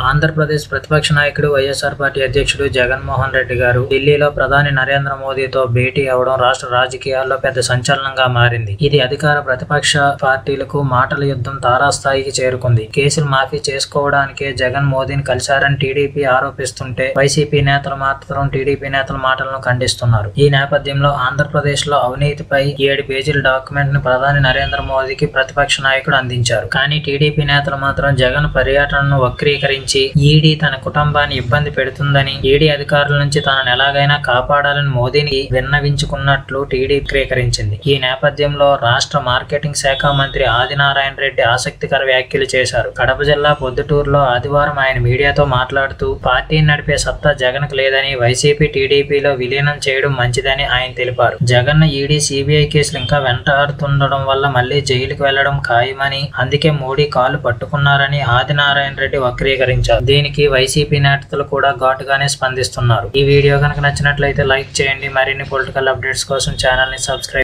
ఆంధ్రప్రదేశ్ ప్రతిపక్ష నాయకుడు వైఎస్ఆర్ పార్టీ అధ్యక్షుడు జగన్మోహన్ రెడ్డి గారు ఢిల్లీలో ప్రధాని నరేంద్ర మోదీతో భేటీ అవడం రాష్ట్ర రాజకీయాల్లో పెద్ద సంచలనంగా మారింది. ఇది అధికార ప్రతిపక్ష పార్టీలకు మాటల యుద్ధం తారాస్థాయికి చేరుకుంది. కేసులు మాఫీ చేసుకోవడానికే జగన్ మోదీని కలిశారని టీడీపీ ఆరోపిస్తుంటే వైసీపీ నేతలు మాత్రం టీడీపీ నేతల మాటలను ఖండిస్తున్నారు. ఈ నేపథ్యంలో ఆంధ్రప్రదేశ్ లో అవినీతిపై 7 పేజీల డాక్యుమెంట్ ను ప్రధాని నరేంద్ర మోదీకి ప్రతిపక్ష నాయకుడు అందించారు. కానీ టీడీపీ నేతలు మాత్రం జగన్ పర్యటనను వక్రీకరించి ఈడీ తన కుటుంబాన్ని ఇబ్బంది పెడుతుందని, ఈడీ అధికారుల నుంచి తనను ఎలాగైనా కాపాడాలని మోదీని విన్నవించుకున్నట్లు టీడీపీ వక్రీకరించింది. ఈ నేపథ్యంలో రాష్ట్ర మార్కెటింగ్ శాఖ మంత్రి ఆదినారాయణ రెడ్డి ఆసక్తికర వ్యాఖ్యలు చేశారు. కడప జిల్లా పొద్దుటూరులో ఆదివారం ఆయన మీడియాతో మాట్లాడుతూ పార్టీని నడిపే సత్తా జగన్కు లేదని, వైసీపీ టీడీపీలో విలీనం చేయడం మంచిదని ఆయన తెలిపారు. జగన్ ఈడీ సిబిఐ కేసులు ఇంకా వెంటాడుతుండడం వల్ల మళ్లీ జైలుకు వెళ్లడం ఖాయమని, అందుకే మోడీ కాలు పట్టుకున్నారని ఆదినారాయణ రెడ్డి వక్రీకరించారు. దీనికి వైసీపీ నేతలు కూడా ఘాటుగానే స్పందిస్తున్నారు. ఈ వీడియో కనుక నచ్చినట్లయితే లైక్ చేయండి. మరిన్ని పొలిటికల్ అప్డేట్స్ కోసం ఛానల్ ని సబ్స్క్రైబ్